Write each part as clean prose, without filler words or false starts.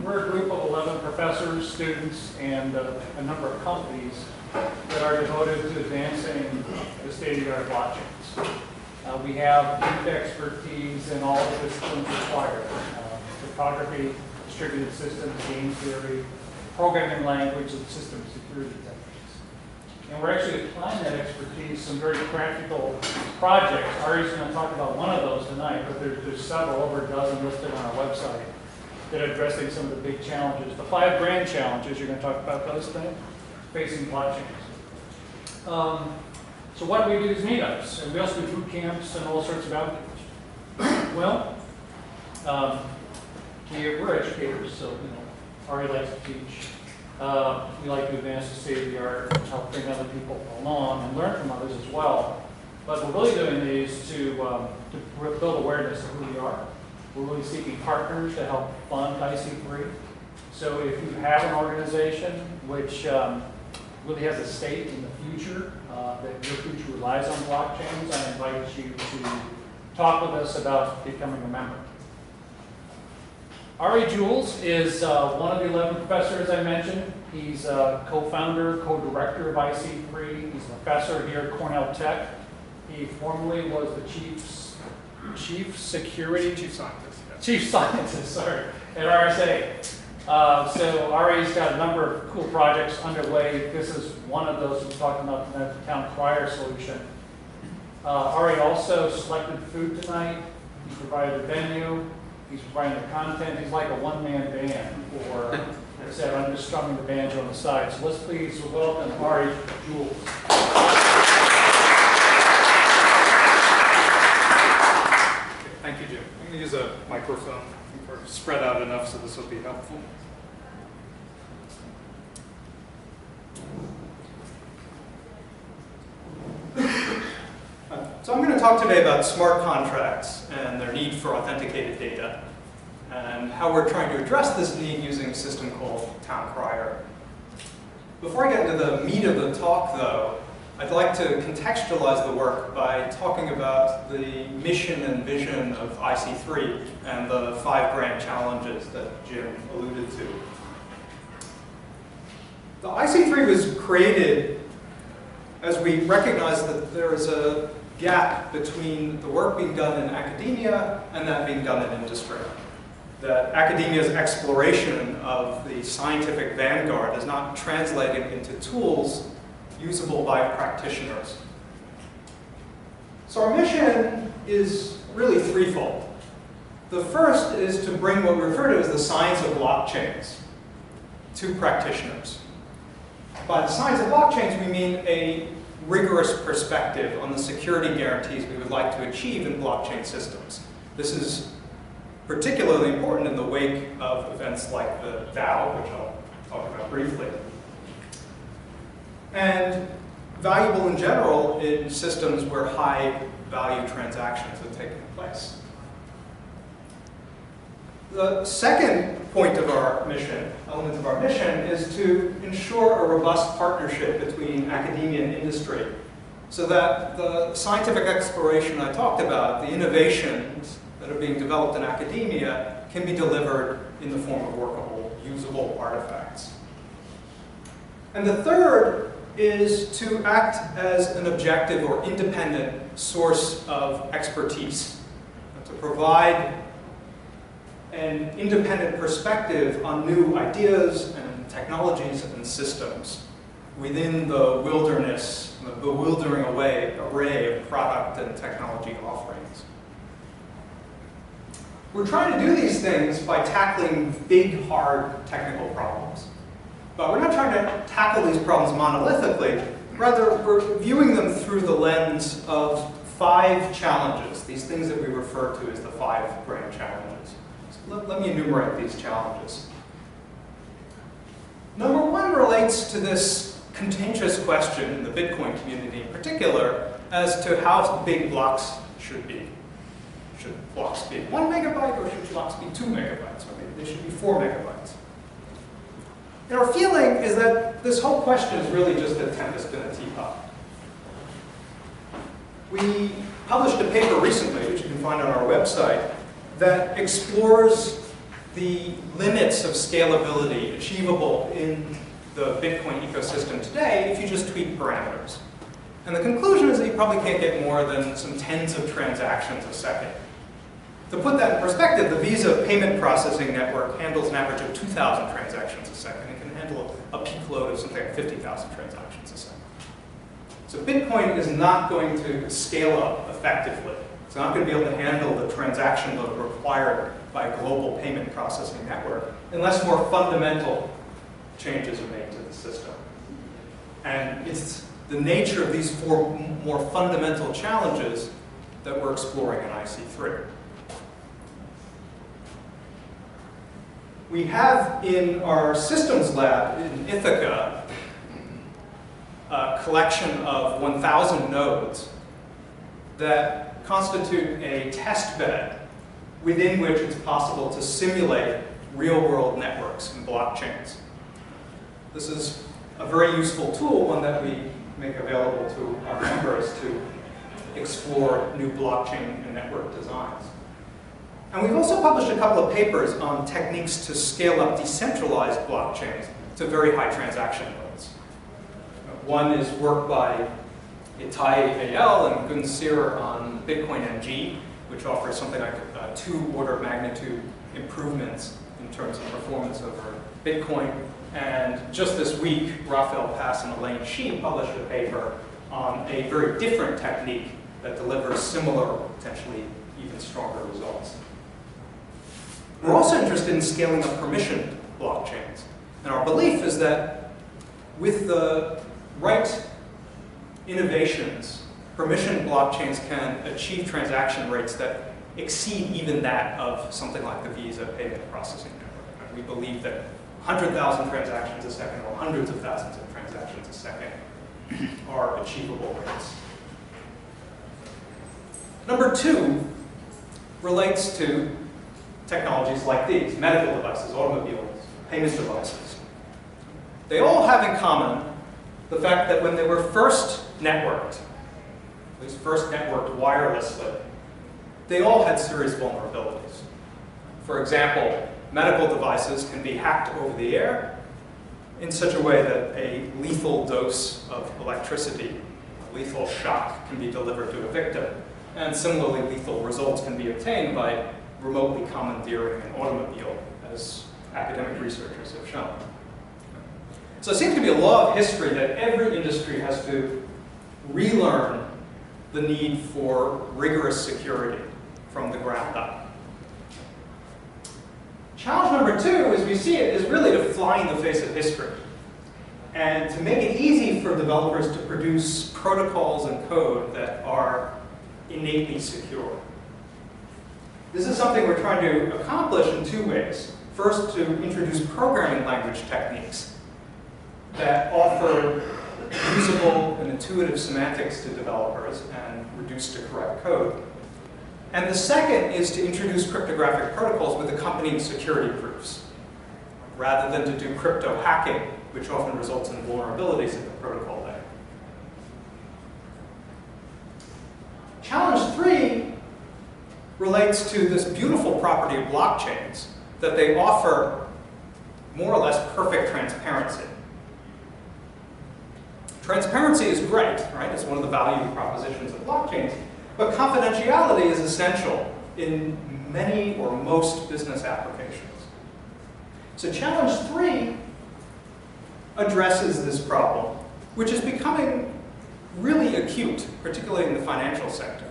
We're a group of 11 professors, students, and a number of companies that are devoted to advancing the state-of-the-art blockchains. We have deep expertise in all the disciplines required: cryptography, distributed systems, game theory, programming language, and system security techniques. And we're actually applying that expertise to some very practical projects. Ari's going to talk about one of those tonight, but there's several, over a dozen listed on our website, that are addressing some of the big challenges. The 5 grand challenges, you're going to talk about those things, facing blockchains. So what do we do is meetups, and we also do boot camps and all sorts of outreach. Well, we're educators, so Ari likes to teach. We like to advance the state of the art, help bring other people along, and learn from others as well. But we're really doing these to build awareness of who we are. We're really seeking partners to help fund IC3. So if you have an organization which really has a stake in the future, that your future relies on blockchains, I invite you to talk with us about becoming a member. Juels is one of the 11 professors I mentioned. He's co-founder, co-director of IC3. He's a professor here at Cornell Tech. He formerly was the chief scientist, sorry, at RSA. So Ari's got a number of cool projects underway. This is one of those we're talking about tonight, the Town Crier solution. Ari also selected food tonight. He provided the venue. He's providing the content. He's like a one-man band, or like I said, I'm just strumming the banjo on the side. So let's please welcome Ari Juels. Thank you, Jim. I'm going to use a microphone. We're spread out enough so this will be helpful. So I'm going to talk today about smart contracts and their need for authenticated data, and how we're trying to address this need using a system called Town Crier. Before I get into the meat of the talk, though, I'd like to contextualize the work by talking about the mission and vision of IC3 and the 5 grand challenges that Jim alluded to. The IC3 was created as we recognized that there is a gap between the work being done in academia and that being done in industry. That academia's exploration of the scientific vanguard is not translating into tools usable by practitioners. So our mission is really threefold. The first is to bring what we refer to as the science of blockchains to practitioners. By the science of blockchains, we mean a rigorous perspective on the security guarantees we would like to achieve in blockchain systems. This is particularly important in the wake of events like the DAO, which I'll talk about briefly, and valuable in general in systems where high-value transactions have taken place. The second point of our mission, element of our mission, is to ensure a robust partnership between academia and industry, so that the scientific exploration I talked about, the innovations that are being developed in academia, can be delivered in the form of workable, usable artifacts. And the third is to act as an objective or independent source of expertise, to provide an independent perspective on new ideas and technologies and systems within the wilderness, the bewildering array of product and technology offerings. We're trying to do these things by tackling big, hard technical problems. But we're not trying to tackle these problems monolithically. Rather, we're viewing them through the lens of 5 challenges, these things that we refer to as the 5 grand challenges. So let me enumerate these challenges. Number 1 relates to this contentious question in the Bitcoin community in particular as to how big blocks should be. Should blocks be 1 megabyte, or should blocks be 2 megabytes? Or maybe they should be 4 megabytes. And our feeling is that this whole question is really just a tempest in a teapot. We published a paper recently, which you can find on our website, that explores the limits of scalability achievable in the Bitcoin ecosystem today if you just tweak parameters. And the conclusion is that you probably can't get more than some tens of transactions a second. To put that in perspective, the Visa payment processing network handles an average of 2,000 transactions a second. It can handle a peak load of something like 50,000 transactions a second. So Bitcoin is not going to scale up effectively. It's not going to be able to handle the transaction load required by a global payment processing network unless more fundamental changes are made to the system. And it's the nature of these four more fundamental challenges that we're exploring in IC3. We have in our systems lab in Ithaca a collection of 1,000 nodes that constitute a test bed within which it's possible to simulate real-world networks and blockchains. This is a very useful tool, one that we make available to our members to explore new blockchain and network designs. And we've also published a couple of papers on techniques to scale up decentralized blockchains to very high transaction loads. One is work by a.k.a. and Gunsir on Bitcoin MG, which offers something like 2 order of magnitude improvements in terms of performance over Bitcoin. And just this week, Raphael Pass and Elaine Sheen published a paper on a very different technique that delivers similar, potentially even stronger results. We're also interested in scaling up permissioned blockchains. And our belief is that with the right innovations, permissioned blockchains can achieve transaction rates that exceed even that of something like the Visa payment processing network. And we believe that 100,000 transactions a second or hundreds of thousands of transactions a second are achievable rates. Number 2 relates to technologies like these, medical devices, automobiles, payment devices. They all have in common the fact that when they were first networked, at least first networked wirelessly, they all had serious vulnerabilities. For example, medical devices can be hacked over the air in such a way that a lethal dose of electricity, a lethal shock, can be delivered to a victim. And similarly, lethal results can be obtained by remotely commandeering an automobile, as academic researchers have shown. So it seems to be a law of history that every industry has to relearn the need for rigorous security from the ground up. Challenge number 2, as we see it, is really to fly in the face of history and to make it easy for developers to produce protocols and code that are innately secure. This is something we're trying to accomplish in 2 ways. First, to introduce programming language techniques that offer usable and intuitive semantics to developers and reduce to correct code. And the second is to introduce cryptographic protocols with accompanying security proofs, rather than to do crypto hacking, which often results in vulnerabilities at the protocol layer. Challenge 3 relates to this beautiful property of blockchains, that they offer more or less perfect transparency. Transparency is great, right? It's one of the value propositions of blockchains. But confidentiality is essential in many or most business applications. So challenge 3 addresses this problem, which is becoming really acute, particularly in the financial sector.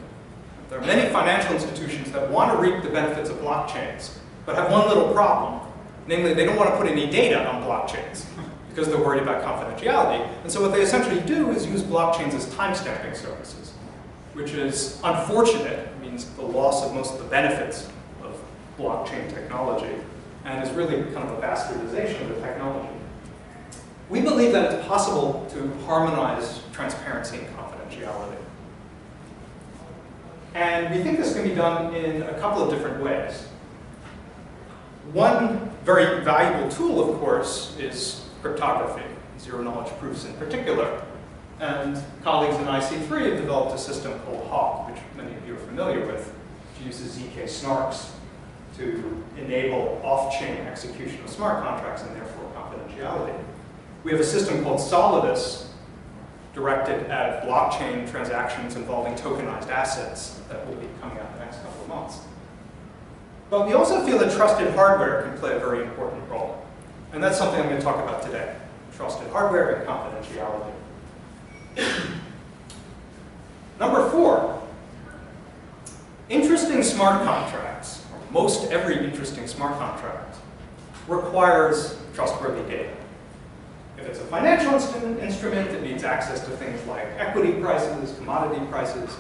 There are many financial institutions that want to reap the benefits of blockchains, but have one little problem. Namely, they don't want to put any data on blockchains because they're worried about confidentiality. And so what they essentially do is use blockchains as timestamping services, which is unfortunate. It means the loss of most of the benefits of blockchain technology, and is really kind of a bastardization of the technology. We believe that it's possible to harmonize transparency and confidentiality. And we think this can be done in a couple of different ways. One very valuable tool, of course, is cryptography, zero-knowledge proofs in particular. And colleagues in IC3 have developed a system called HAWK, which many of you are familiar with, which uses ZK snarks to enable off-chain execution of smart contracts and therefore confidentiality. We have a system called Solidus directed at blockchain transactions involving tokenized assets that will be coming out in the next couple of months. But we also feel that trusted hardware can play a very important role. And that's something I'm going to talk about today. Trusted hardware and confidentiality. Number 4, interesting smart contracts, or most every interesting smart contract, requires trustworthy data. If it's a financial instrument, it needs access to things like equity prices, commodity prices.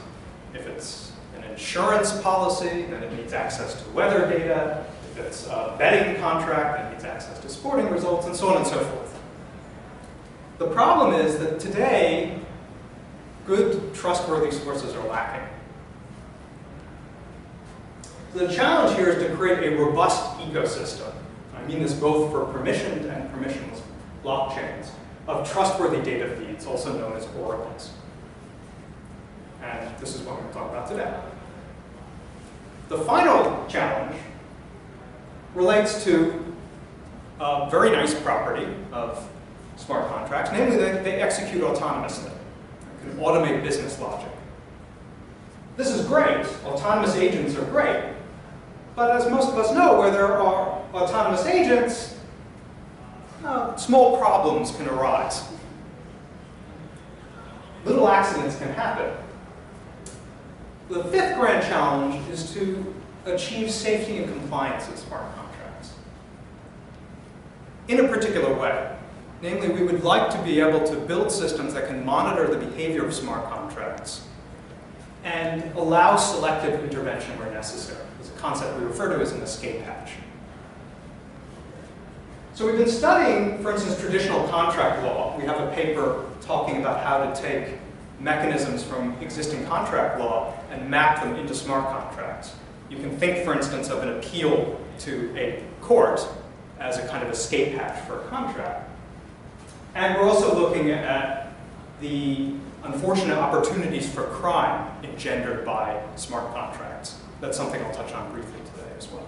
If it's an insurance policy, then it needs access to weather data. If it's a betting contract, it needs access to sporting results, and so on and so forth. The problem is that today, good, trustworthy sources are lacking. So the challenge here is to create a robust ecosystem. I mean this both for permissioned and permissionless blockchains of trustworthy data feeds, also known as oracles. And this is what we're going to talk about today. The final challenge relates to a very nice property of smart contracts, namely that they execute autonomously. They can automate business logic. This is great. Autonomous agents are great. But as most of us know, where there are autonomous agents, small problems can arise. Little accidents can happen. The 5th grand challenge is to achieve safety and compliance of smart contracts in a particular way. Namely, we would like to be able to build systems that can monitor the behavior of smart contracts and allow selective intervention where necessary. It's a concept we refer to as an escape hatch. So we've been studying, for instance, traditional contract law. We have a paper talking about how to take mechanisms from existing contract law and map them into smart contracts. You can think, for instance, of an appeal to a court as a kind of escape hatch for a contract. And we're also looking at the unfortunate opportunities for crime engendered by smart contracts. That's something I'll touch on briefly today as well.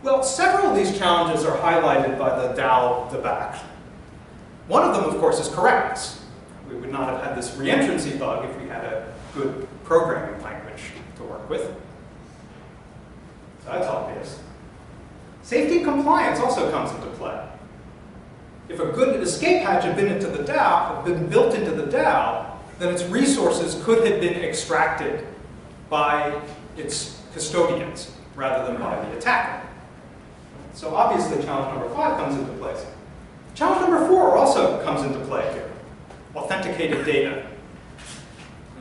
Well, several of these challenges are highlighted by the DAO debacle. One of them, of course, is correctness. We would not have had this reentrancy bug if we had a good programming language to work with. So that's obvious. Safety and compliance also comes into play. If a good escape hatch had been built into the DAO, then its resources could have been extracted by its custodians rather than by the attacker. So obviously, challenge number 5 comes into place. Challenge number 4 also comes into play here. Authenticated data.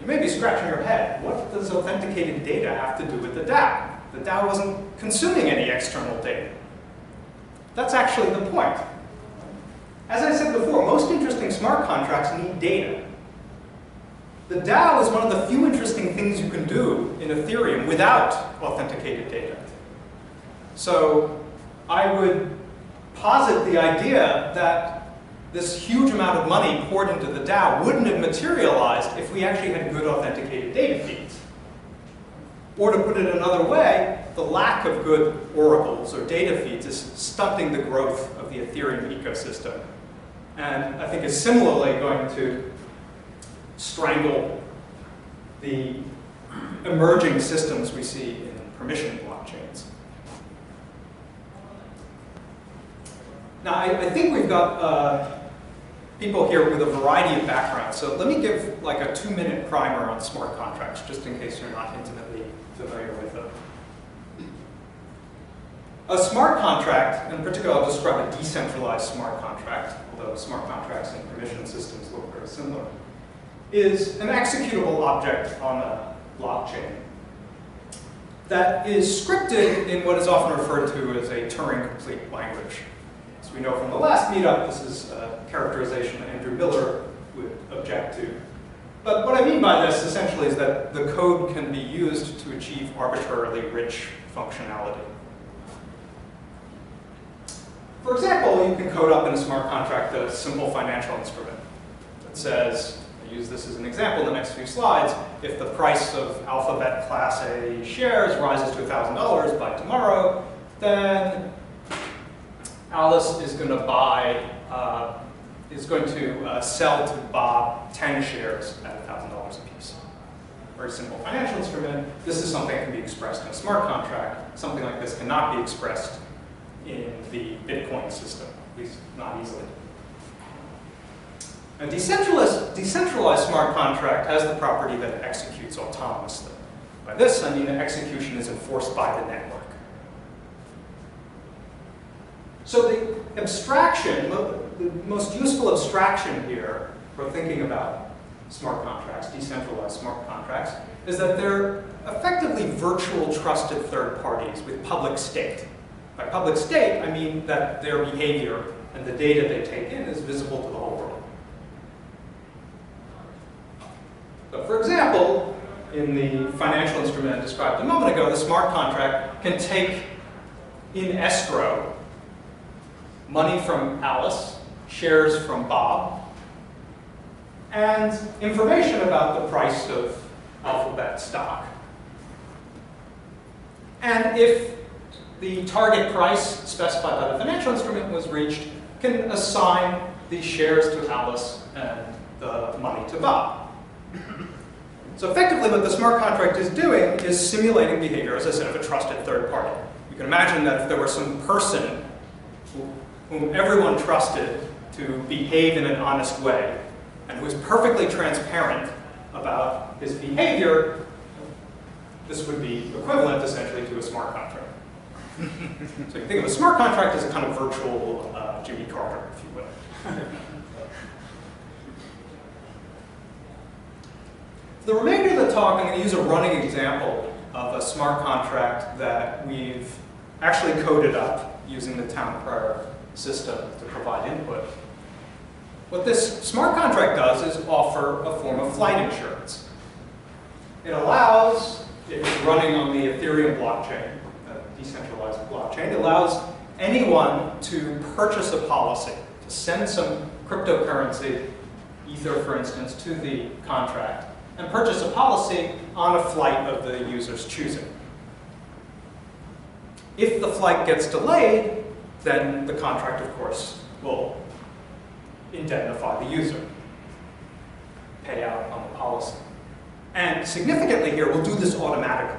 You may be scratching your head. What does authenticated data have to do with the DAO? The DAO wasn't consuming any external data. That's actually the point. As I said before, most interesting smart contracts need data. The DAO is one of the few interesting things you can do in Ethereum without authenticated data. So I would posit the idea that this huge amount of money poured into the DAO wouldn't have materialized if we actually had good authenticated data feeds. Or to put it another way, the lack of good oracles or data feeds is stunting the growth of the Ethereum ecosystem. And I think is similarly going to strangle the emerging systems we see in permission blockchains. Now, I think we've got people here with a variety of backgrounds. So let me give like a 2-minute primer on smart contracts, just in case you're not intimately familiar with them. A smart contract, in particular I'll describe a decentralized smart contract, although smart contracts and permission systems look very similar, is an executable object on a blockchain that is scripted in what is often referred to as a Turing-complete language. As we know from the last meetup, this is a characterization that Andrew Miller would object to. But what I mean by this, essentially, is that the code can be used to achieve arbitrarily rich functionality. For example, you can code up in a smart contract a simple financial instrument that says I'll use this as an example in the next few slides. If the price of Alphabet Class A shares rises to $1,000 by tomorrow, then Alice is going to sell to Bob 10 shares at $1,000 a piece. Very simple financial instrument. This is something that can be expressed in a smart contract. Something like this cannot be expressed in the Bitcoin system, at least not easily. A decentralized smart contract has the property that it executes autonomously. By this, I mean that execution is enforced by the network. So the abstraction, the most useful abstraction here for thinking about smart contracts, decentralized smart contracts, is that they're effectively virtual trusted third parties with public state. By public state, I mean that their behavior and the data they take in is visible to the whole world. So for example, in the financial instrument I described a moment ago, the smart contract can take in escrow money from Alice, shares from Bob, and information about the price of Alphabet stock. And if the target price specified by the financial instrument was reached, can assign these shares to Alice and the money to Bob. So effectively what the smart contract is doing is simulating behavior, as I said, of a trusted third party. You can imagine that if there were some person whom everyone trusted to behave in an honest way, and who was perfectly transparent about his behavior, this would be equivalent essentially to a smart contract. So you think of a smart contract as a kind of virtual Jimmy Carter, if you will. For the remainder of the talk, I'm going to use a running example of a smart contract that we've actually coded up using the Town Crier system to provide input. What this smart contract does is offer a form of flight insurance. It allows, if it's running on the Ethereum blockchain, a decentralized blockchain, it allows anyone to purchase a policy, to send some cryptocurrency, Ether for instance, to the contract, and purchase a policy on a flight of the user's choosing. If the flight gets delayed, then the contract, of course, will indemnify the user, pay out on the policy. And significantly here, we'll do this automatically.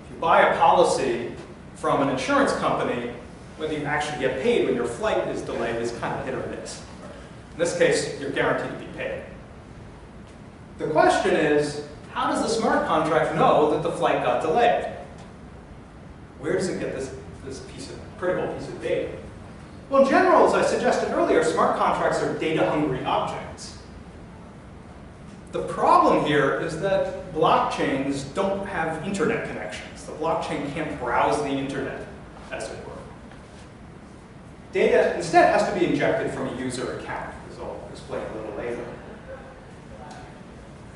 If you buy a policy from an insurance company, whether you actually get paid when your flight is delayed is kind of hit or miss. In this case, you're guaranteed to be paid. The question is, how does the smart contract know that the flight got delayed? Where does it get this critical piece of data? Well, in general, as I suggested earlier, smart contracts are data-hungry objects. The problem here is that blockchains don't have internet connections. The blockchain can't browse the internet, as it were. Data instead has to be injected from a user account, as I'll explain a little later.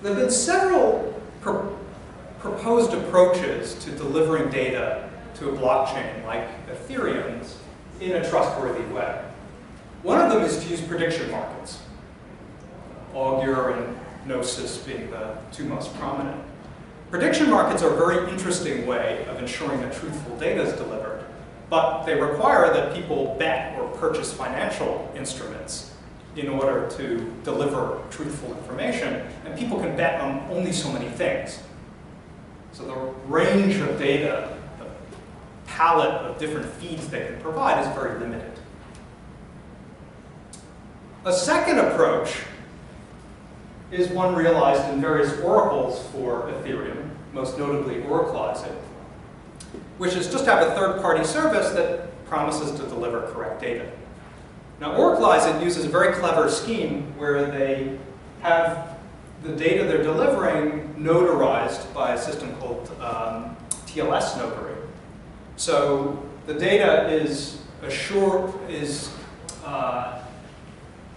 There have been several proposed approaches to delivering data to a blockchain like Ethereum's in a trustworthy way. One of them is to use prediction markets, Augur and Gnosis being the two most prominent. Prediction markets are a very interesting way of ensuring that truthful data is delivered, but they require that people bet or purchase financial instruments in order to deliver truthful information, and people can bet on only so many things. So the range of data, the palette of different feeds they can provide is very limited. A second approach is one realized in various oracles for Ethereum, most notably Oracleize it, which is just have a third-party service that promises to deliver correct data. Now, Oracleize it uses a very clever scheme where they have the data they're delivering notarized by a system called TLS notary. So the data is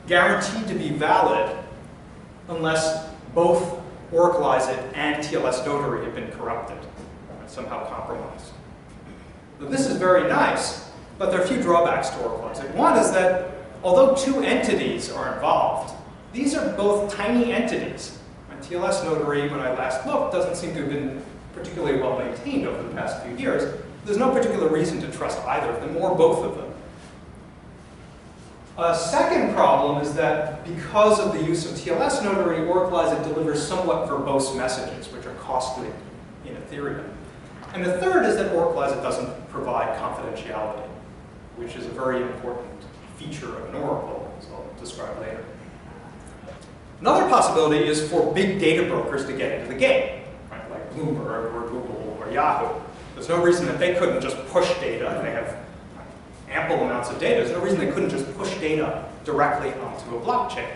guaranteed to be valid unless both Oracleize it and TLS notary have been corrupted, somehow compromised. But this is very nice, but there are a few drawbacks to Oracleize it. One is that although two entities are involved, these are both tiny entities. My TLS notary, when I last looked, doesn't seem to have been particularly well maintained over the past few years. There's no particular reason to trust either of them or both of them. A second problem is that because of the use of TLS notary, Oracleize delivers somewhat verbose messages, which are costly in Ethereum. And the third is that Oracleize doesn't provide confidentiality, which is a very important feature of an Oracle, as I'll describe later. Another possibility is for big data brokers to get into the game, right? Like Bloomberg or Google or Yahoo. There's no reason that they couldn't just push data. They have ample amounts of data. There's no reason they couldn't just push data directly onto a blockchain.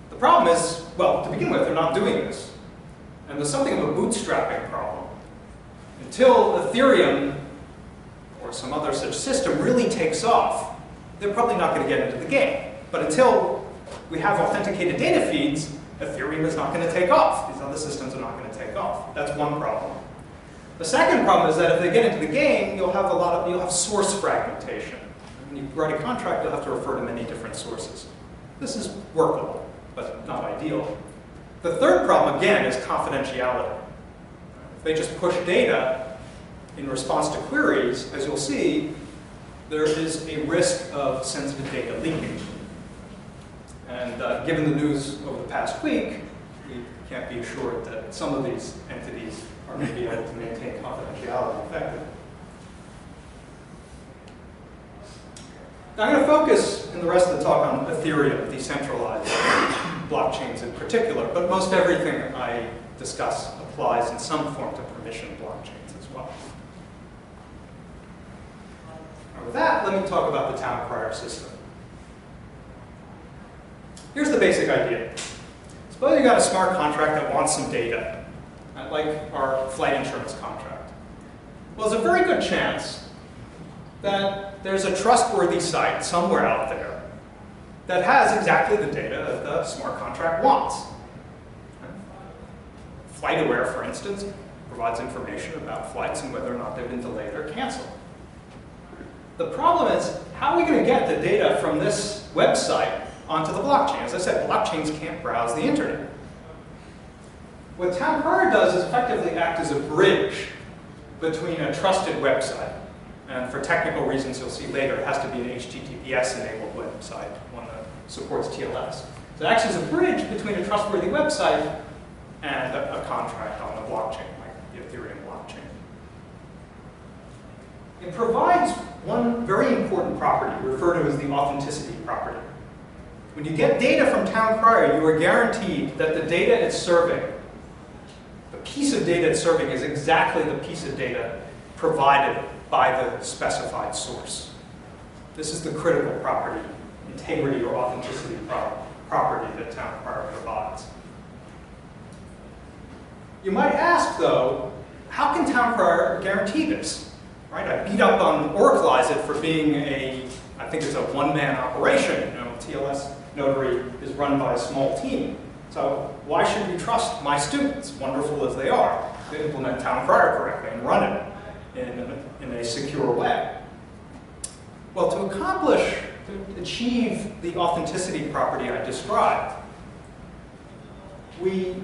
The problem is, well, to begin with, they're not doing this. And there's something of a bootstrapping problem. Until Ethereum or some other such system really takes off, they're probably not going to get into the game. But until we have authenticated data feeds, Ethereum is not going to take off. These other systems are not going to take off. That's one problem. The second problem is that if they get into the game, you'll have source fragmentation. When you write a contract, you'll have to refer to many different sources. This is workable, but not ideal. The third problem, again, is confidentiality. If they just push data in response to queries, as you'll see, there is a risk of sensitive data leaking. And given the news over the past week, we can't be assured that some of these entities are going to be able to maintain confidentiality effectively. Now I'm going to focus in the rest of the talk on Ethereum, decentralized blockchains in particular, but most everything I discuss applies in some form to permission blockchains as well. Now with that, let me talk about the Town Crier system. Here's the basic idea. Suppose you got a smart contract that wants some data, like our flight insurance contract. Well, there's a very good chance that there's a trustworthy site somewhere out there that has exactly the data that the smart contract wants. FlightAware, for instance, provides information about flights and whether or not they've been delayed or canceled. The problem is, how are we going to get the data from this website onto the blockchain? As I said, blockchains can't browse the internet. What Town Crier does is effectively act as a bridge between a trusted website, and for technical reasons you'll see later, it has to be an HTTPS-enabled website, one that supports TLS. So it acts as a bridge between a trustworthy website and a contract on a blockchain, like the Ethereum blockchain. It provides one very important property, referred to as the authenticity property. When you get data from Town Crier, you are guaranteed that the data it's serving, the piece of data it's serving, is exactly the piece of data provided by the specified source. This is the critical property, integrity or authenticity property that Town Crier provides. You might ask, though, how can Town Crier guarantee this? Right? I beat up on Oracleize for being I think it's a one-man operation. You know, TLS Notary is run by a small team. So why should we trust my students, wonderful as they are, to implement Town Crier correctly and run it in a secure way? Well, to achieve the authenticity property I described, we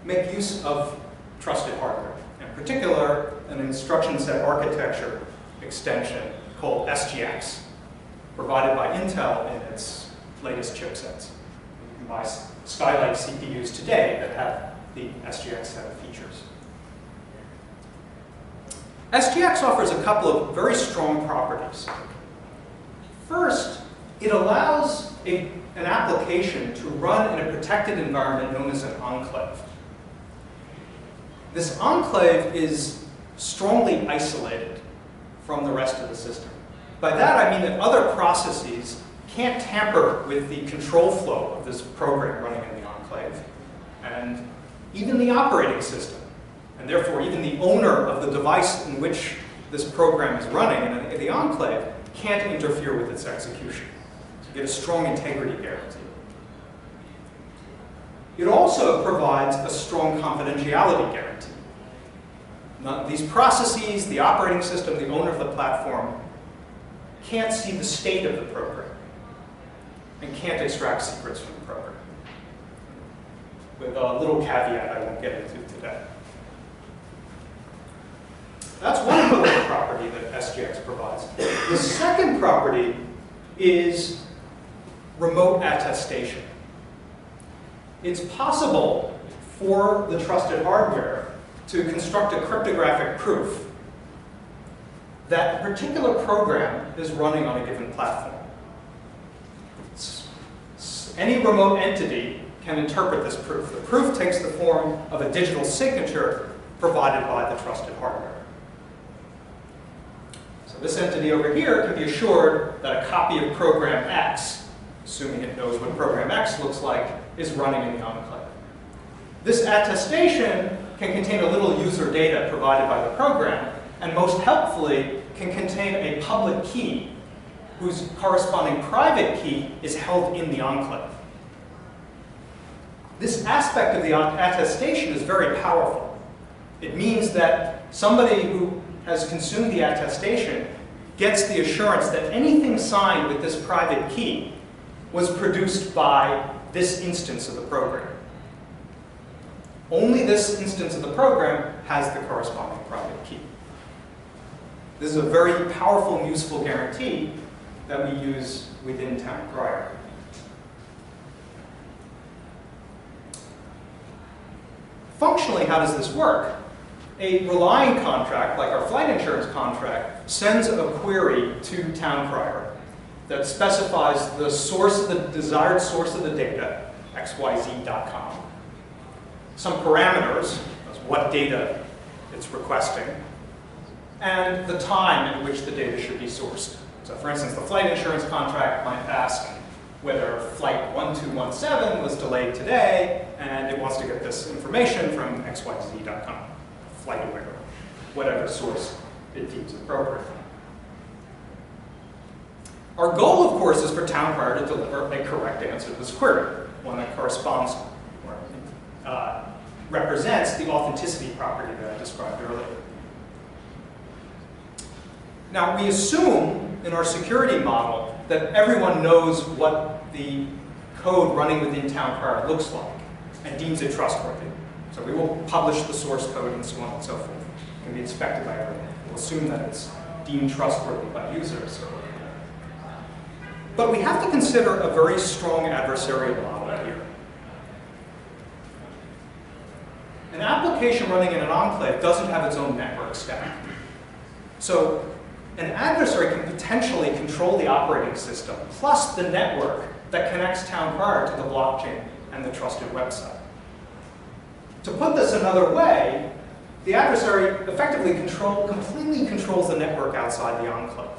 make use of trusted hardware. In particular, an instruction set architecture extension called SGX, provided by Intel in its latest chipsets. You can buy Skylake CPUs today that have the SGX set of features. SGX offers a couple of very strong properties. First, it allows an application to run in a protected environment known as an enclave. This enclave is strongly isolated from the rest of the system. By that I mean that other processes can't tamper with the control flow of this program running in the enclave, and even the operating system, and therefore even the owner of the device in which this program is running in the enclave can't interfere with its execution. So you get a strong integrity guarantee. It also provides a strong confidentiality guarantee. Now, these processes, the operating system, the owner of the platform, can't see the state of the program. and can't extract secrets from the program. With a little caveat I won't get into today. That's one political property that SGX provides. The second property is remote attestation. It's possible for the trusted hardware to construct a cryptographic proof that a particular program is running on a given platform. Any remote entity can interpret this proof. The proof takes the form of a digital signature provided by the trusted hardware. So this entity over here can be assured that a copy of program X, assuming it knows what program X looks like, is running in the enclave. This attestation can contain a little user data provided by the program, and most helpfully can contain a public key whose corresponding private key is held in the enclave. This aspect of the attestation is very powerful. It means that somebody who has consumed the attestation gets the assurance that anything signed with this private key was produced by this instance of the program. Only this instance of the program has the corresponding private key. This is a very powerful and useful guarantee that we use within Town Crier. Functionally, how does this work? A relying contract, like our flight insurance contract, sends a query to Town Crier that specifies the source of the desired source of the data, xyz.com. Some parameters, that's what data it's requesting, and the time in which the data should be sourced. So for instance, the flight insurance contract might ask whether flight 1217 was delayed today, and it wants to get this information from xyz.com, flight aware, whatever source it deems appropriate. Our goal, of course, is for Town Crier to deliver a correct answer to this query, one that corresponds or represents the authenticity property that I described earlier. Now, we assume in our security model that everyone knows what the code running within Town Crier looks like and deems it trustworthy. So we will publish the source code and so on and so forth. It can be inspected by everyone. We'll assume that it's deemed trustworthy by users. But we have to consider a very strong adversarial model here. An application running in an enclave doesn't have its own network stack. So an adversary can potentially control the operating system, plus the network that connects Town Crier to the blockchain and the trusted website. To put this another way, the adversary effectively completely controls the network outside the enclave.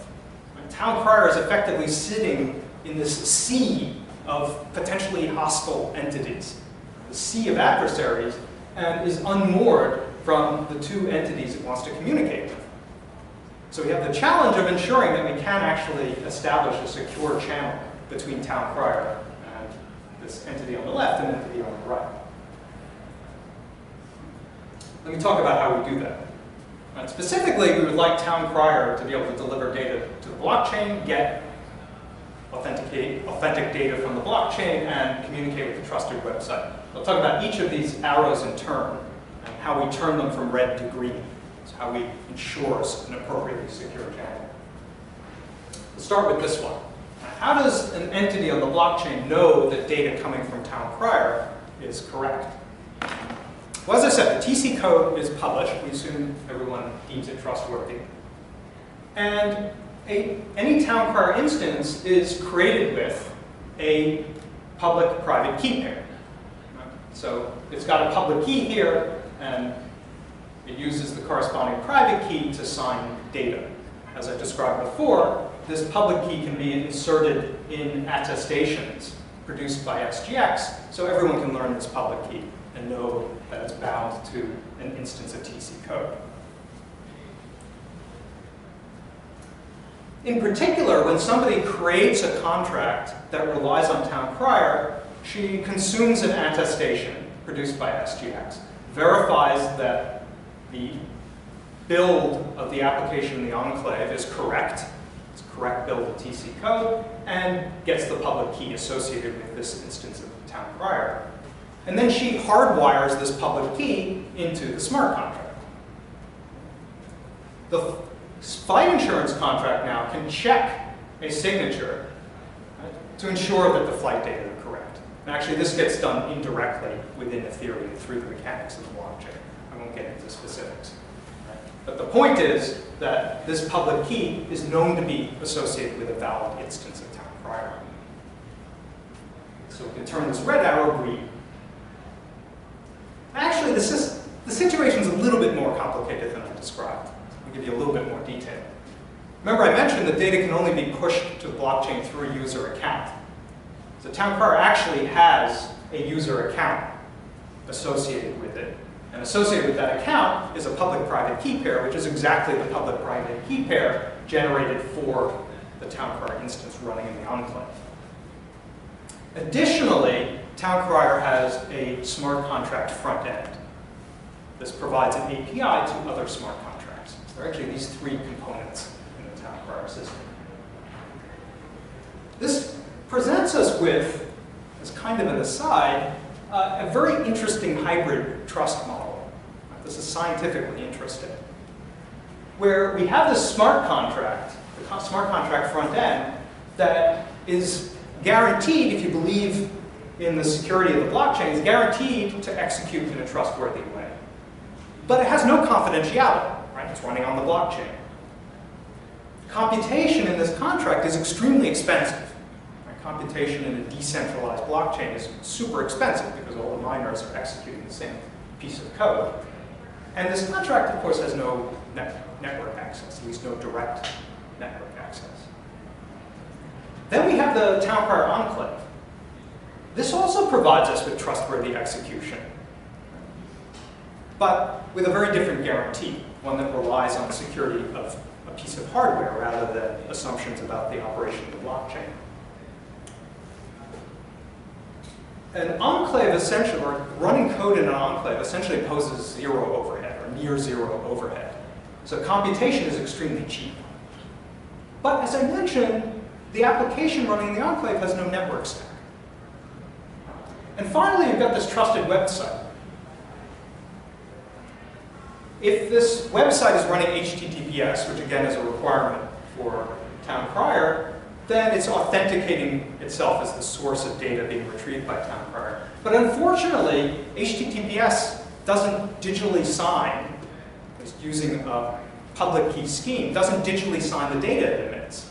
Town Crier is effectively sitting in this sea of potentially hostile entities, the sea of adversaries, and is unmoored from the two entities it wants to communicate with. So we have the challenge of ensuring that we can actually establish a secure channel between Town Crier and this entity on the left and entity on the right. Let me talk about how we do that. Specifically, we would like Town Crier to be able to deliver data to the blockchain, get authentic data from the blockchain, and communicate with the trusted website. I'll talk about each of these arrows in turn and how we turn them from red to green. It's how we ensure an appropriately secure channel. Let's start with this one. How does an entity on the blockchain know that data coming from Town Crier is correct? Well, as I said, the TC code is published. We assume everyone deems it trustworthy. And any Town Crier instance is created with a public-private key pair. So it's got a public key here, and it uses the corresponding private key to sign data. As I described before, this public key can be inserted in attestations produced by SGX, so everyone can learn this public key and know that it's bound to an instance of TC code. In particular, when somebody creates a contract that relies on Town Crier, she consumes an attestation produced by SGX, verifies that the build of the application in the enclave is correct, it's correct build of TC code and gets the public key associated with this instance of Town Crier. And then she hardwires this public key into the smart contract. The flight insurance contract now can check a signature, right, to ensure that the flight data are correct. And actually, this gets done indirectly within Ethereum through the mechanics of the blockchain. I won't get into specifics. Right? But the point is that this public key is known to be associated with a valid instance of Town Crier. So we can turn this red arrow green. Actually, the situation is a little bit more complicated than I described. I'll give you a little bit more detail. Remember, I mentioned that data can only be pushed to the blockchain through a user account. So Town Crier actually has a user account associated with it. And associated with that account is a public-private key pair, which is exactly the public-private key pair generated for the Town Crier instance running in the enclave. Additionally, Town Crier has a smart contract front end. This provides an API to other smart contracts. So there are actually these three components in the Town Crier system. This presents us with, as kind of an aside, a very interesting hybrid trust model. This is scientifically interesting, where we have this smart contract, the smart contract front end, that is guaranteed, if you believe in the security of the blockchain, is guaranteed to execute in a trustworthy way. But it has no confidentiality, right? It's running on the blockchain. Computation in this contract is extremely expensive. Right? Computation in a decentralized blockchain is super expensive because all the miners are executing the same piece of code. And this contract, of course, has no network access, at least no direct network access. Then we have the Town Crier enclave. This also provides us with trustworthy execution, but with a very different guarantee, one that relies on the security of a piece of hardware rather than assumptions about the operation of the blockchain. An enclave essentially, or running code in an enclave essentially poses zero overhead, or near zero overhead. So computation is extremely cheap. But as I mentioned, the application running in the enclave has no network stack. And finally, you've got this trusted website. If this website is running HTTPS, which again is a requirement for Town Crier, then it's authenticating itself as the source of data being retrieved by Town Crier. But unfortunately, HTTPS doesn't digitally sign, it's using a public key scheme, doesn't digitally sign the data it emits.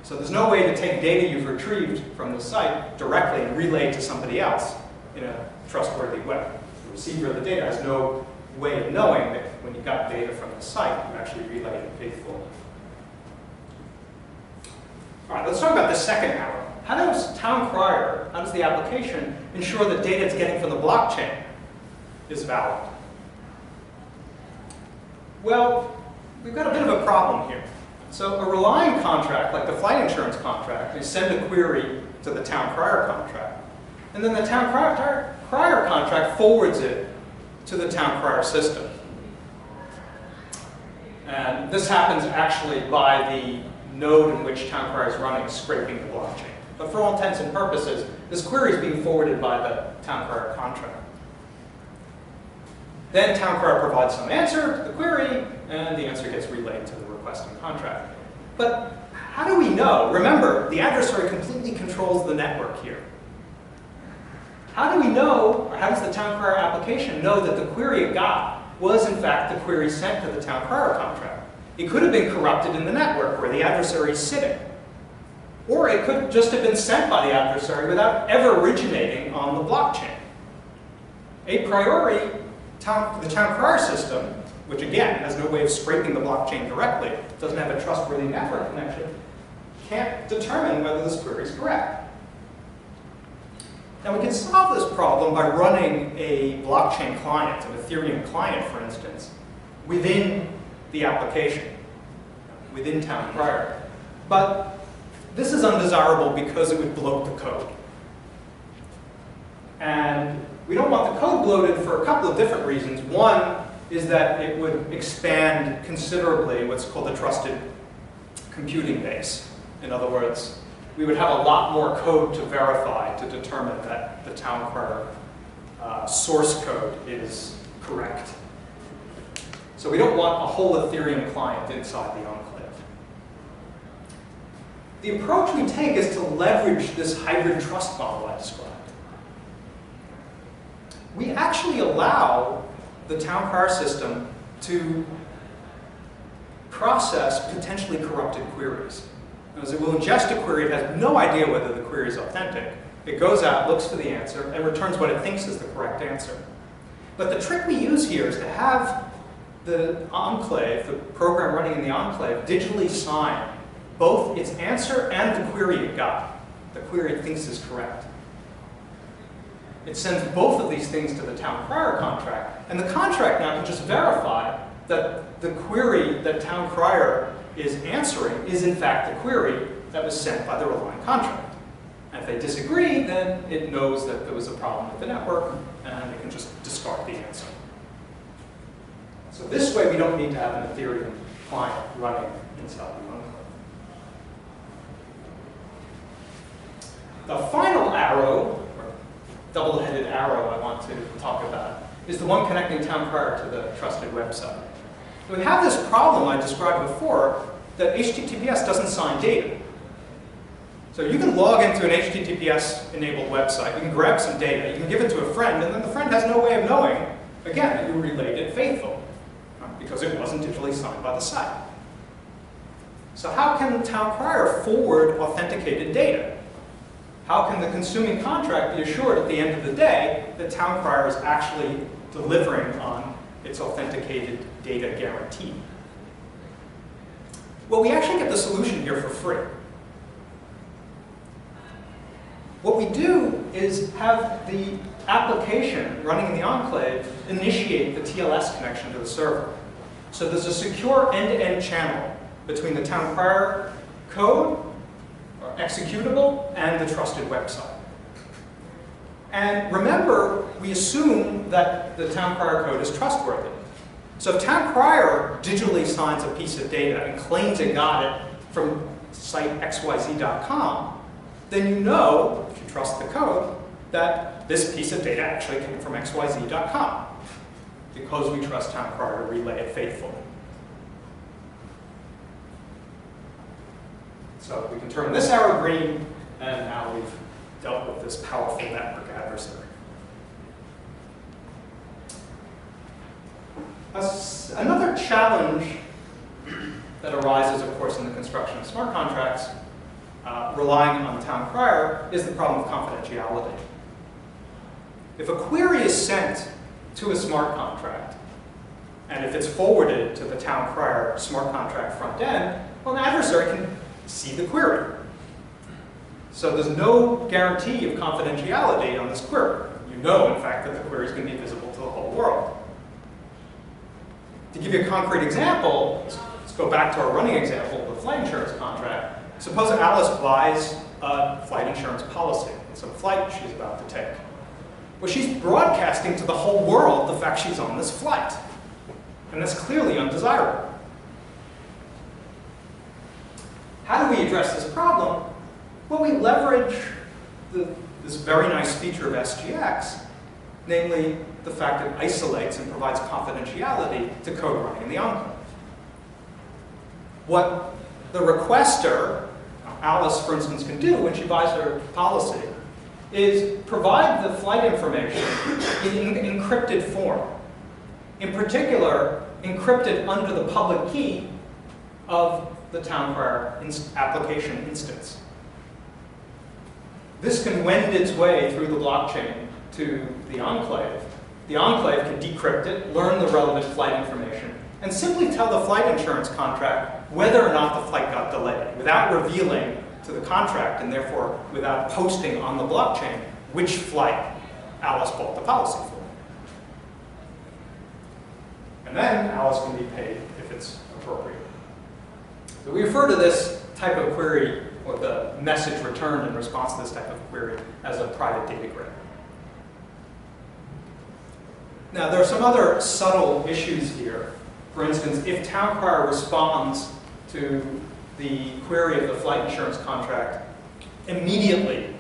So there's no way to take data you've retrieved from the site directly and relay it to somebody else in a trustworthy way. The receiver of the data has no way of knowing that when you got data from the site, you actually relayed it faithfully. All right, let's talk about the second arrow. How does Town Crier, how does the application ensure that data it's getting from the blockchain is valid? Well, we've got a bit of a problem here. So a relying contract, like the flight insurance contract, you send a query to the Town Crier contract. And then the Town Crier contract forwards it to the Town Crier system. And this happens actually by the node in which Town Crier is running, scraping the blockchain. But for all intents and purposes, this query is being forwarded by the Town Crier contract. Then Town Crier provides some answer to the query, and the answer gets relayed to the requesting contract. But how do we know? Remember, the adversary completely controls the network here. How do we know, or how does the Town Crier application know that the query it got was in fact the query sent to the Town Crier contract? It could have been corrupted in the network where the adversary is sitting. Or it could just have been sent by the adversary without ever originating on the blockchain. A priori, the Town Crier system, which again has no way of scraping the blockchain directly, doesn't have a trustworthy network connection, can't determine whether this query is correct. Now we can solve this problem by running a blockchain client, an Ethereum client for instance, within the application, within Town Crier. But this is undesirable because it would bloat the code. And we don't want the code bloated for a couple of different reasons. One is that it would expand considerably what's called the trusted computing base. In other words, we would have a lot more code to verify to determine that the Town Crier source code is correct. So we don't want a whole Ethereum client inside the enclave. The approach we take is to leverage this hybrid trust model I described. We actually allow the Town Crier system to process potentially corrupted queries. As it will ingest a query, it has no idea whether the query is authentic. It goes out, looks for the answer, and returns what it thinks is the correct answer. But the trick we use here is to have the enclave, the program running in the enclave, digitally sign both its answer and the query it got, the query it thinks is correct. It sends both of these things to the Town Crier contract, and the contract now can just verify that the query that Town Crier is answering is in fact the query that was sent by the relying contract. And if they disagree, then it knows that there was a problem with the network, and it can just discard the answer. So this way, we don't need to have an Ethereum client running inside the enclave. The final arrow, or double-headed arrow I want to talk about, is the one connecting Town Crier to the trusted website. So we have this problem I described before, that HTTPS doesn't sign data. So you can log into an HTTPS-enabled website, you can grab some data, you can give it to a friend, and then the friend has no way of knowing, again, that you relayed it faithful, because it wasn't digitally signed by the site. So how can Town Crier forward authenticated data? How can the consuming contract be assured at the end of the day that Town Crier is actually delivering on its authenticated data guarantee? Well, we actually get the solution here for free. What we do is have the application running in the enclave initiate the TLS connection to the server. So there's a secure end-to-end channel between the Town Crier code, or executable, and the trusted website. And remember, we assume that the Town Crier code is trustworthy. So if Town Crier digitally signs a piece of data and claims it got it from site xyz.com, then you know, if you trust the code, that this piece of data actually came from xyz.com, because we trust Town Crier to relay it faithfully. So we can turn this arrow green, and now we've dealt with this powerful network adversary. Another challenge that arises, of course, in the construction of smart contracts, relying on Town Crier, is the problem of confidentiality. If a query is sent to a smart contract, and if it's forwarded to the Town Crier smart contract front end, well, an adversary can see the query. So there's no guarantee of confidentiality on this query. You know, in fact, that the query is going to be visible to the whole world. To give you a concrete example, let's go back to our running example of the flight insurance contract. Suppose that Alice buys a flight insurance policy. It's a flight she's about to take. Well, she's broadcasting to the whole world the fact she's on this flight. And that's clearly undesirable. How do we address this problem? Well, we leverage this very nice feature of SGX, namely the fact that it isolates and provides confidentiality to code running in the enclave. What the requester, Alice, for instance, can do when she buys her policy is provide the flight information in encrypted form. In particular, encrypted under the public key of the Town Crier application instance. This can wend its way through the blockchain to the enclave. The enclave can decrypt it, learn the relevant flight information, and simply tell the flight insurance contract whether or not the flight got delayed, without revealing to the contract, and therefore without posting on the blockchain which flight Alice bought the policy for. And then Alice can be paid if it's appropriate. So we refer to this type of query, or the message returned in response to this type of query, as a private data grid. Now, there are some other subtle issues here. For instance, if Town Crier responds to the query of the flight insurance contract, immediately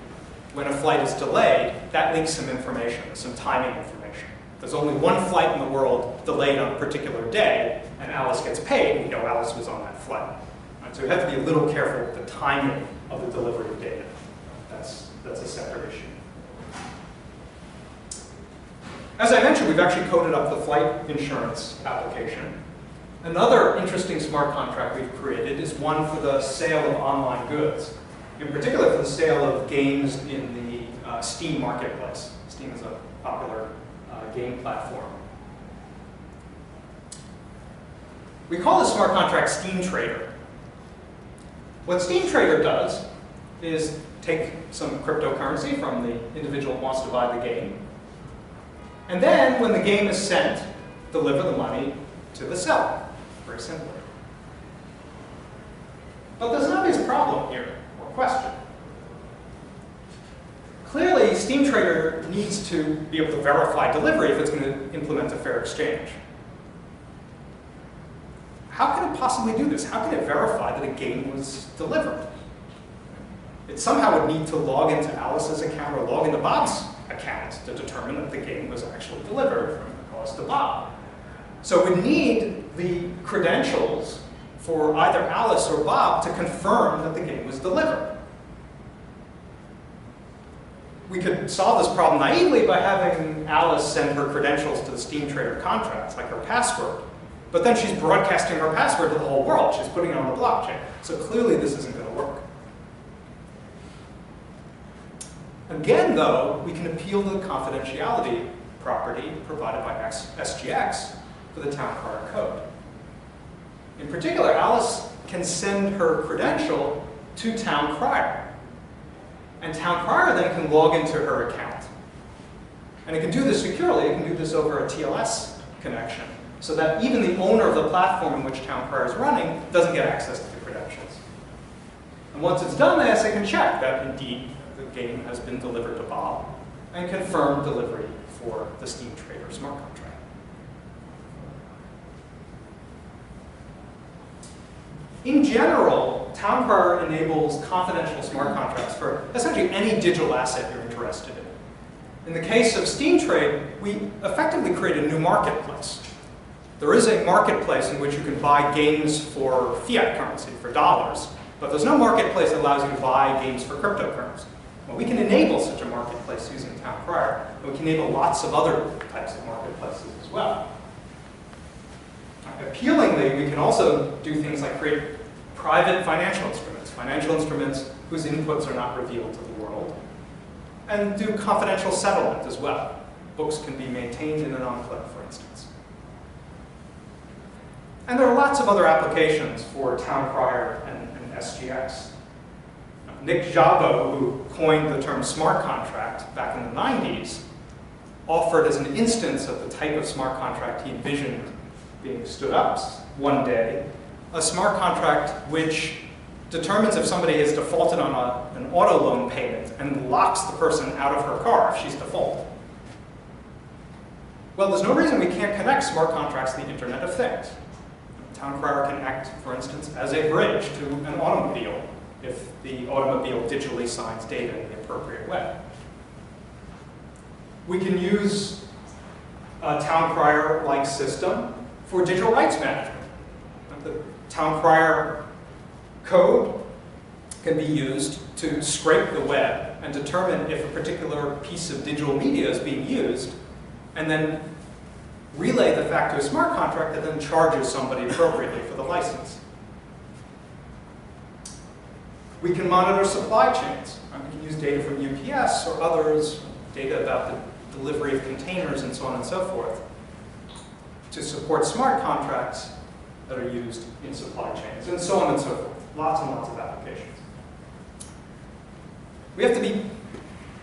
when a flight is delayed, that leaks some information, some timing information. There's only one flight in the world delayed on a particular day, and Alice gets paid, we know Alice was on that flight. Right, so we have to be a little careful with the timing of the delivery of data. That's a separate issue. As I mentioned, we've actually coded up the flight insurance application. Another interesting smart contract we've created is one for the sale of online goods. In particular, for the sale of games in the Steam marketplace. Steam is a popular game platform. We call this smart contract Steam Trader. What Steam Trader does is take some cryptocurrency from the individual who wants to buy the game, and then when the game is sent, deliver the money to the seller, very simply. But there's an obvious problem here, or question. Clearly, Steam Trader needs to be able to verify delivery if it's going to implement a fair exchange. How can it possibly do this? How can it verify that a game was delivered? It somehow would need to log into Alice's account or log into Bob's account to determine that the game was actually delivered from Alice to Bob. So it would need the credentials for either Alice or Bob to confirm that the game was delivered. We could solve this problem naively by having Alice send her credentials to the Steam Trader contracts, like her password. But then she's broadcasting her password to the whole world. She's putting it on the blockchain. So clearly this isn't going to work. Again, though, we can appeal to the confidentiality property provided by SGX for the Town Crier code. In particular, Alice can send her credential to Town Crier. And Town Crier then can log into her account. And it can do this securely. It can do this over a TLS connection, so that even the owner of the platform in which Town Crier is running doesn't get access to the credentials. And once it's done this, it can check that indeed the game has been delivered to Bob and confirm delivery for the Steam Trader smart contract. In general, Town Crier enables confidential smart contracts for essentially any digital asset you're interested in. In the case of Steam Trade, we effectively create a new marketplace. There is a marketplace in which you can buy games for fiat currency, for dollars, but there's no marketplace that allows you to buy games for cryptocurrency. Well, we can enable such a marketplace using Town Crier, and we can enable lots of other types of marketplaces as well. Appealingly, we can also do things like create private financial instruments whose inputs are not revealed to the world, and do confidential settlement as well. Books can be maintained in an enclave, for instance. And there are lots of other applications for Town Crier and SGX. Nick Szabo, who coined the term smart contract back in the 90s, offered as an instance of the type of smart contract he envisioned being stood up one day, a smart contract which determines if somebody has defaulted on an auto loan payment and locks the person out of her car if she's defaulted. Well, there's no reason we can't connect smart contracts to the Internet of Things. Town Crier can act, for instance, as a bridge to an automobile if the automobile digitally signs data in the appropriate way. We can use a Town Crier-like system for digital rights management. The Town Crier code can be used to scrape the web and determine if a particular piece of digital media is being used, and then relay the fact to a smart contract that then charges somebody appropriately for the license. We can monitor supply chains. We can use data from UPS or others, data about the delivery of containers and so on and so forth, to support smart contracts that are used in supply chains, and so on and so forth. Lots and lots of applications. We have to be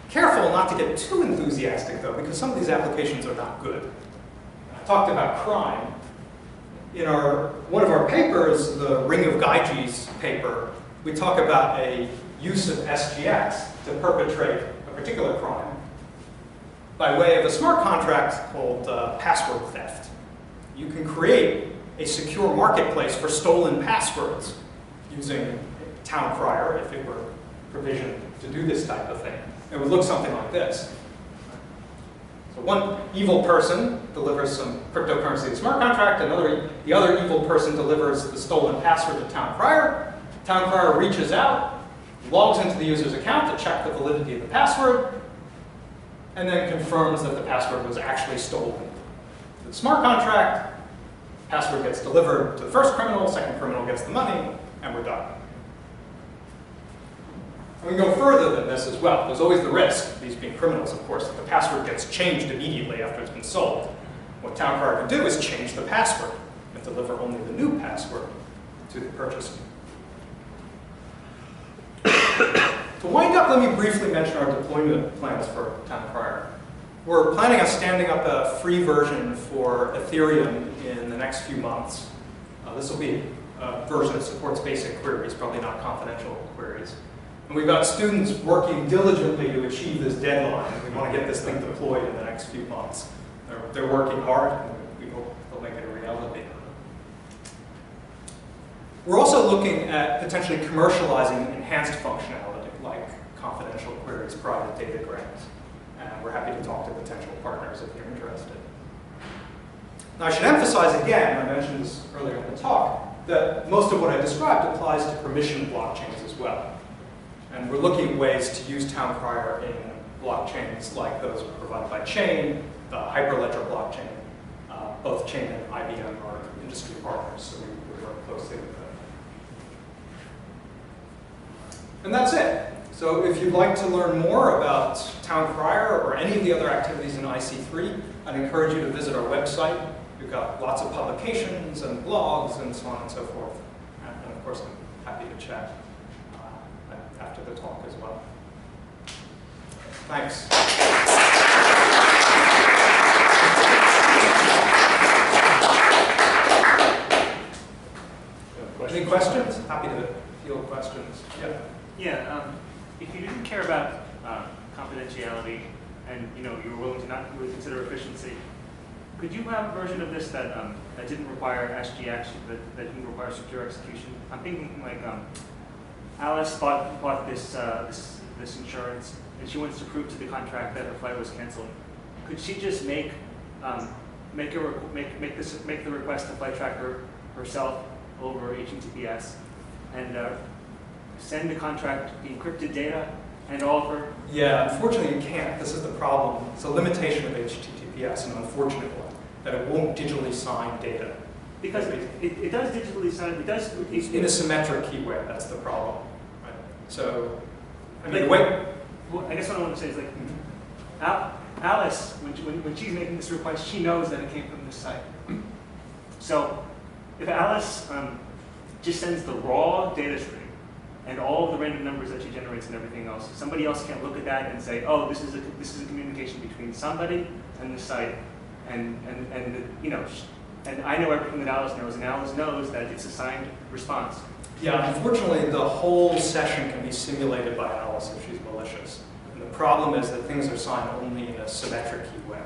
careful not to get too enthusiastic, though, because some of these applications are not good. I talked about crime. In one of our papers, the Ring of Gyges paper, we talk about a use of SGX to perpetrate a particular crime by way of a smart contract called password theft. You can create a secure marketplace for stolen passwords using Town Crier, if it were provisioned to do this type of thing, it would look something like this. So one evil person delivers some cryptocurrency to the smart contract, the other evil person delivers the stolen password to Town Crier. Town Crier reaches out, logs into the user's account to check the validity of the password, and then confirms that the password was actually stolen. To the smart contract, password gets delivered to the first criminal, second criminal gets the money, and we're done. And we can go further than this as well. There's always the risk, these being criminals, of course, that the password gets changed immediately after it's been sold. What Town Crier can do is change the password and deliver only the new password to the purchaser. To wind up, let me briefly mention our deployment plans for Town Crier. We're planning on standing up a free version for Ethereum in the next few months. This will be a version that supports basic queries, probably not confidential queries. And we've got students working diligently to achieve this deadline. We want to get this thing deployed in the next few months. They're working hard, and we hope they'll make it a reality. We're also looking at potentially commercializing enhanced functionality, like confidential queries, private data grants. And we're happy to talk to potential partners if you're interested. Now, I should emphasize again, I mentioned this earlier in the talk, that most of what I described applies to permissioned blockchains as well. And we're looking at ways to use Town Crier in blockchains like those provided by Chain, the Hyperledger blockchain. Both Chain and IBM are industry partners, so we work closely with them. And that's it. So if you'd like to learn more about Town Crier or any of the other activities in IC3, I'd encourage you to visit our website. We've got lots of publications and blogs and so on and so forth. And of course, I'm happy to chat after the talk as well. Thanks. Any questions? Happy to field questions. Yeah. Yeah. If you didn't care about confidentiality, and you were willing to not really consider efficiency, could you have a version of this that that didn't require SGX, that didn't require secure execution? I'm thinking like Alice bought this insurance, and she wants to prove to the contract that her flight was canceled. Could she just make the request to flight tracker herself over HTTPS and send the contract the encrypted data and all of her? Yeah, unfortunately you can't. This is the problem. It's a limitation of HTTPS, an unfortunate one, that it won't digitally sign data. Because it does digitally sign, it does... In a symmetric keyway, that's the problem. Right? So, I mean, well, I guess what I want to say is like, Alice, when she's making this request, she knows that it came from this site. So, if Alice just sends the raw data stream and all of the random numbers that she generates and everything else, somebody else can't look at that and say, oh, this is a communication between somebody and the site, and I know everything that Alice knows, and Alice knows that it's a signed response. Yeah, unfortunately, the whole session can be simulated by Alice if she's malicious. And the problem is that things are signed only in a symmetric keyway,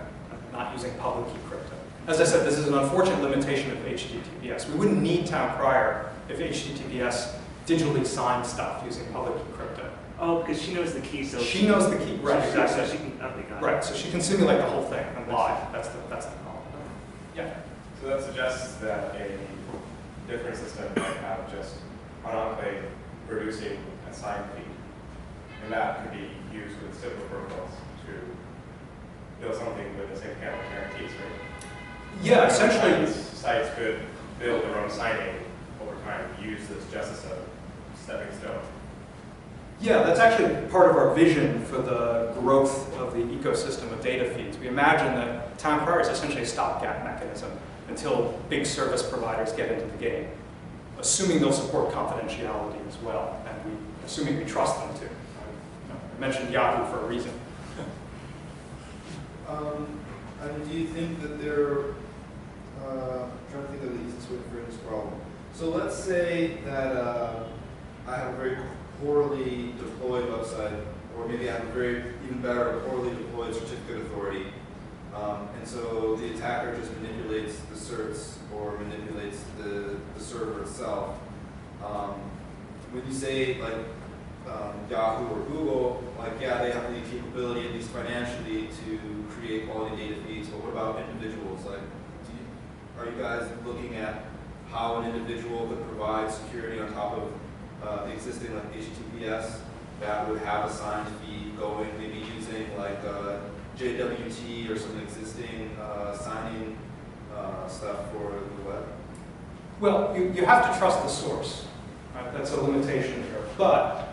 not using public key crypto. As I said, this is an unfortunate limitation of HTTPS. We wouldn't need Town Crier if HTTPS digitally signed stuff using public key crypto. Oh, because she knows the key, so... She knows the key, right, exactly. So she can, okay, got it. Right, so she can simulate the whole thing live. That's the problem. Yeah. So that suggests that a different system might have just an enclave producing a signed feed. And that could be used with simple protocols to build something with the same kind of guarantees, right? Yeah, essentially. Sites could build their own signing over time, use this just as a stepping stone. Yeah, that's actually part of our vision for the growth of the ecosystem of data feeds. We imagine that Town Crier is essentially a stopgap mechanism until big service providers get into the game, assuming they'll support confidentiality as well, and assuming we trust them to. I mentioned Yahoo for a reason. And do you think that they're, I'm trying to think of the easiest way to frame this problem. So let's say that I have a very poorly deployed website, or maybe I have a very, even better, poorly deployed certificate authority. And so the attacker just manipulates the certs or manipulates the server itself. when you say like Yahoo or Google, like yeah, they have the capability, at least financially, to create quality data feeds. But what about individuals? Like, are you guys looking at how an individual could provide security on top of the existing like HTTPS that would have a signed feed going, maybe using like JWT or some existing signing stuff for the web? Well, you have to trust the source. Right? That's a limitation here. But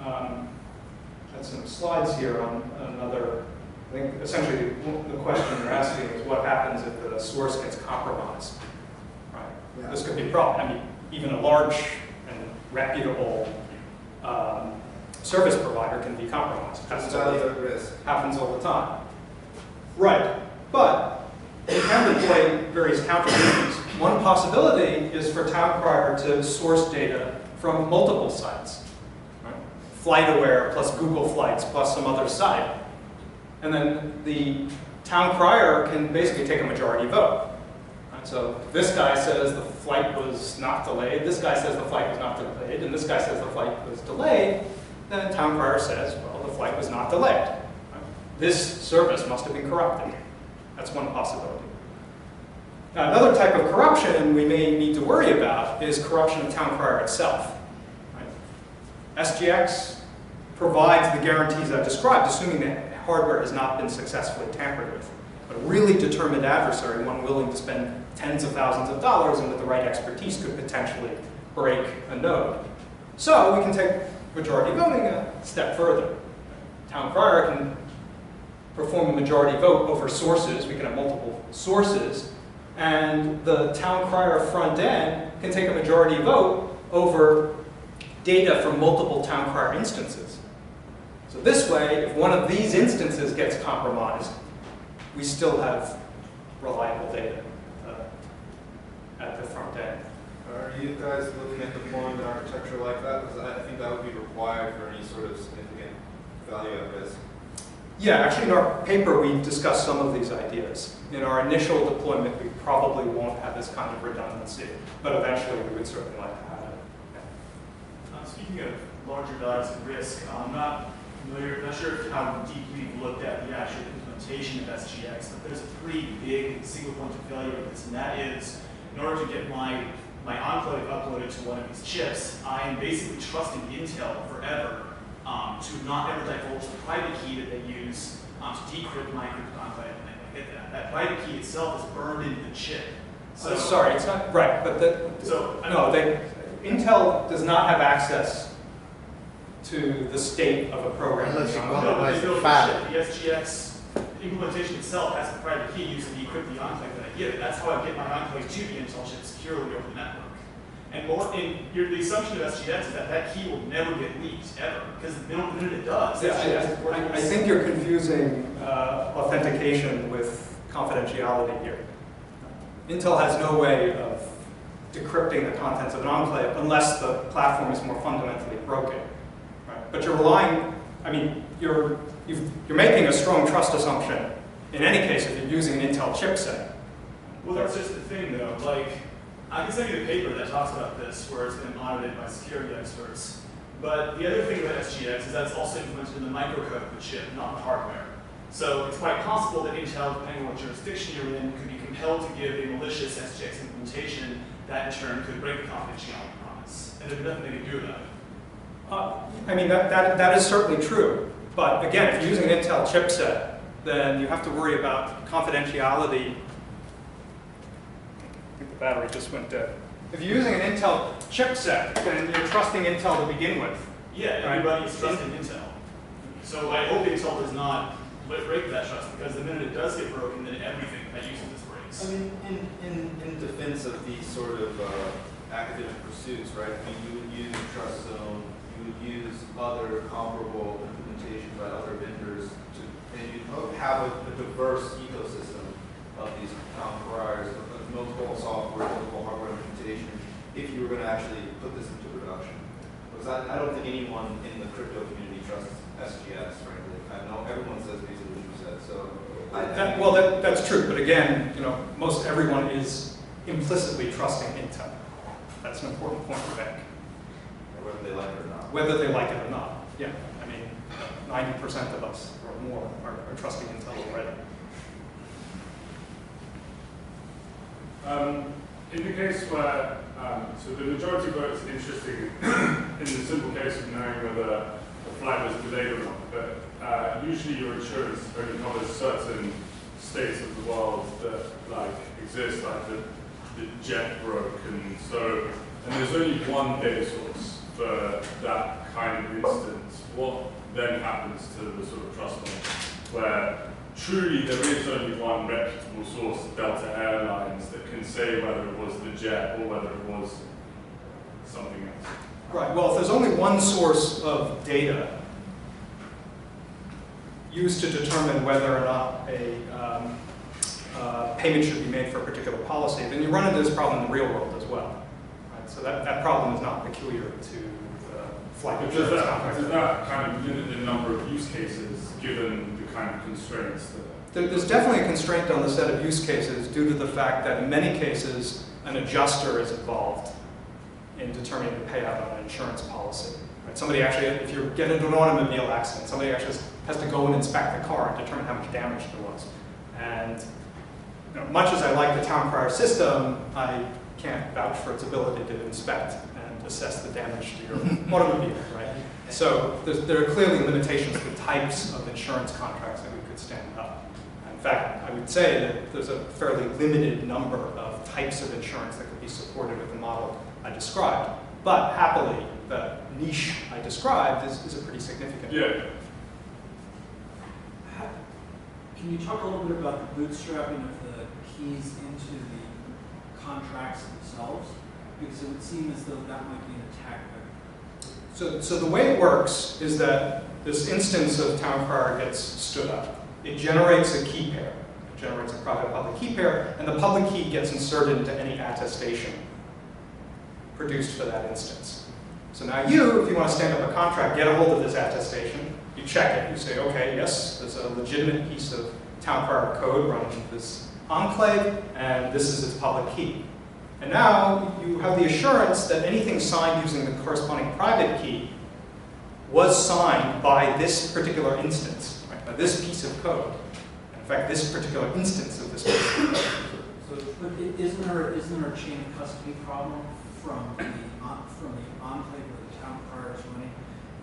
had some slides here on another. I think essentially the question you're asking is what happens if the source gets compromised. Right? Yeah. This could be a problem. I mean, even a large and reputable service provider can be compromised. That's value at risk. Happens all the time. Right. But you can deploy various countermeasures. One possibility is for Town Crier to source data from multiple sites. Right? FlightAware plus Google Flights plus some other site. And then the Town Crier can basically take a majority vote. Right? So this guy says the flight was not delayed, this guy says the flight was not delayed, and this guy says the flight was delayed. Then Town Crier says, well, the flight was not delayed. Right? This service must have been corrupted. That's one possibility. Now, another type of corruption we may need to worry about is corruption of Town Crier itself. Right? SGX provides the guarantees I've described, assuming that hardware has not been successfully tampered with. But a really determined adversary, one willing to spend tens of thousands of dollars and with the right expertise, could potentially break a node. So we can take majority voting a step further. Town Crier can perform a majority vote over sources. We can have multiple sources. And the Town Crier front end can take a majority vote over data from multiple Town Crier instances. So this way, if one of these instances gets compromised, we still have reliable data at the front end. Are you guys looking at deploying an architecture like that? Because I think that would be required for any sort of significant value at risk. Yeah, actually in our paper we discussed some of these ideas. In our initial deployment, we probably won't have this kind of redundancy, but eventually we would certainly like to have it. Speaking of larger values at risk, I'm not sure how deeply you've looked at the actual implementation of SGX, but there's a pretty big single point of failure with this, and that is, in order to get my enclave uploaded to one of these chips, I am basically trusting Intel forever to not ever divulge the private key that they use to decrypt my encrypted enclave. And I get that. That private key itself is burned into the chip. So, sorry, it's not right, but Intel does not have access to the state of a program. Unless you they build the chip. The SGX implementation itself has a private key used to decrypt the enclave that I give. That's how I get my enclave to the Intel chip securely over the network. And the assumption of SGX is that that key will never get leaked, ever, because the minute it does, I think you're confusing authentication with confidentiality here. Intel has no way of decrypting the contents of an enclave unless the platform is more fundamentally broken. Right? But you're relying, I mean, you're making a strong trust assumption in any case if you're using an Intel chipset. Well, that's just the thing, though. Like, I can send you the paper that talks about this, where it's been audited by security experts. But the other thing about SGX is that it's also implemented in the microcode of the chip, not the hardware. So it's quite possible that Intel, depending on what jurisdiction you're in, could be compelled to give a malicious SGX implementation that in turn could break the confidentiality promise. And there's nothing they can do about it. I mean, that is certainly true. But again, if you're using an Intel chipset, then you have to worry about confidentiality. I think the battery just went dead. If you're using an Intel chipset, then you're trusting Intel to begin with. Yeah, everybody's trusting Intel. So I hope Intel does not break that trust, because the minute it does get broken, then everything that uses this breaks. I mean, in defense of these sort of academic pursuits, right? I mean, you would use Trust Zone, you would use other comparable implementations by other vendors, and you'd have a diverse ecosystem of these Town Criers, multiple software, multiple hardware implementation, if you were going to actually put this into production. Because I don't think anyone in the crypto community trusts SGX, frankly. I know everyone says basically what you said. So that's true. But again, most everyone is implicitly trusting Intel. That's an important point to make. whether they like it or not. Whether they like it or not. Yeah, I mean, 90% of us or more are trusting Intel already. In the case where, so the majority vote is interesting in the simple case of knowing whether a flight was delayed or not, but usually your insurance only covers certain states of the world that exist, like the jet broke, and there's only one data source for that kind of instance. What then happens to the sort of trust fund, where truly there is only one reputable source, Delta Airlines, that can say whether it was the jet or whether it was something else? Right, well, if there's only one source of data used to determine whether or not a payment should be made for a particular policy, then you run into this problem in the real world as well. Right? So that problem is not peculiar to flight But insurance does contracts. that kind of limit the number of use cases given the kind of constraints that... There's definitely a constraint on the set of use cases due to the fact that in many cases an adjuster is involved in determining the payout on an insurance policy. Right? Somebody actually, if you get into an automobile accident, somebody actually has to go and inspect the car and determine how much damage there was. And much as I like the Town Crier system, I can't vouch for its ability to inspect and assess the damage to your automobile, right? So there are clearly limitations to the types of insurance contracts that we could stand up. In fact, I would say that there's a fairly limited number of types of insurance that could be supported with the model I described. But happily, the niche I described is a pretty significant one. Yeah. Can you talk a little bit about the bootstrapping of the keys into the contracts themselves? Because it would seem as though that might be an attack vector. So the way it works is that this instance of Town Crier gets stood up. It generates a key pair. It generates a private public key pair, and the public key gets inserted into any attestation produced for that instance. So now you, if you want to stand up a contract, get a hold of this attestation, you check it, you say, okay, yes, there's a legitimate piece of Town Crier code running this enclave, and this is its public key. And now you have the assurance that anything signed using the corresponding private key was signed by this particular instance, right, by this piece of code. In fact, this particular instance of this piece of code. But isn't there a chain of custody problem from the enclave where the Town Crier is running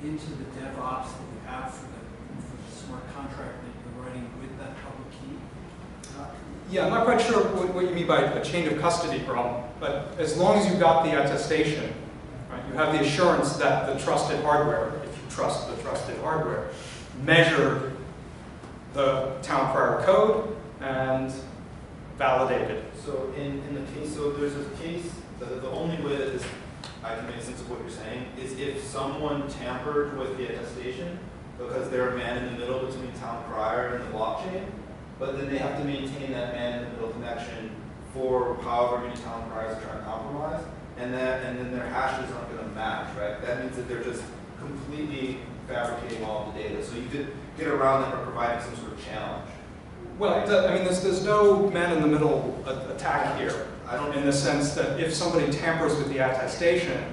into the DevOps that you have for the smart contract that you're writing with that public key? Yeah, I'm not quite sure what you mean by a chain of custody problem, but as long as you've got the attestation, right, you have the assurance that the trusted hardware, if you trust the trusted hardware, measured the Town Crier code and validated. So in the case, so there's a case, the only way that I can make sense of what you're saying is if someone tampered with the attestation because they're a man in the middle between Town Crier and the blockchain, but then they have to maintain that man in the middle connection for however many Town Criers are trying to compromise, and then their hashes aren't going to match, right? That means that they're just completely fabricating all of the data. So you could get around that by providing some sort of challenge. Well, I mean, there's no man-in-the-middle attack here, in the sense that if somebody tampers with the attestation,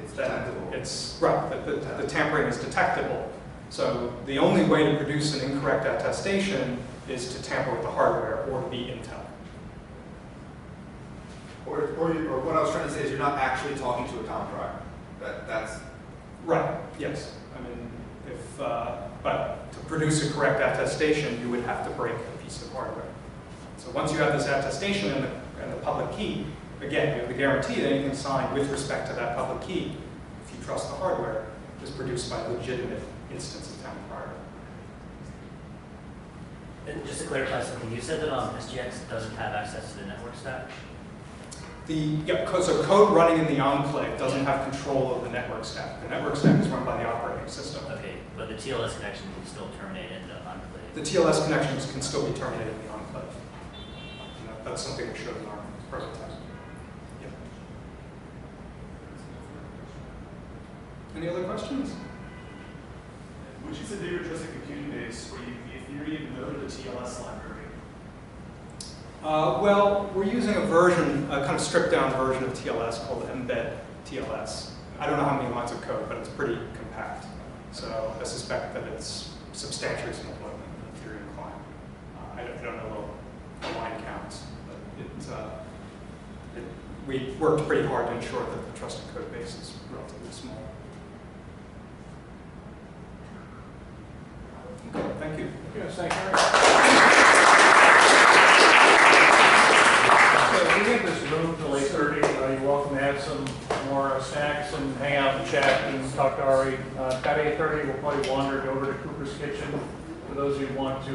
It's detectable. it's right, the tampering is detectable. So the only way to produce an incorrect attestation is to tamper with the hardware or to be Intel. Or what I was trying to say is you're not actually talking to a Town Crier. That's Right. Yes. I mean, but to produce a correct attestation, you would have to break a piece of hardware. So once you have this attestation and the public key, again, you have the guarantee that anything signed with respect to that public key, if you trust the hardware, is produced by a legitimate instance of Town Crier. And just to clarify something, you said that SGX doesn't have access to the network stack? So code running in the enclave doesn't have control of the network stack. The network stack is run by the operating system. Okay, but the TLS connection can still terminate in the enclave? The TLS connections can still be terminated in the enclave. That's something we showed in our prototype. Yep. Any other questions? Which is a bigger trusted computing base where you the Ethereum node or the TLS library? Well, we're using a kind of stripped down version of TLS called Embed TLS. I don't know how many lines of code, but it's pretty compact. So I suspect that it's substantially simpler than the Ethereum client. I don't know the line counts, but we worked pretty hard to ensure that the trusted code base is relatively small. Okay, thank you. Yes, thank you. So we have this room till 8:30. You're welcome to have some more snacks and hang out and chat and talk to Ari. At 8:30, we'll probably wander over to Cooper's Kitchen for those of you who want to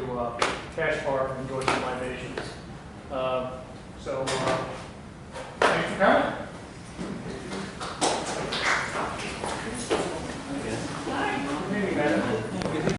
cash bar and enjoy some libations. Thanks for coming.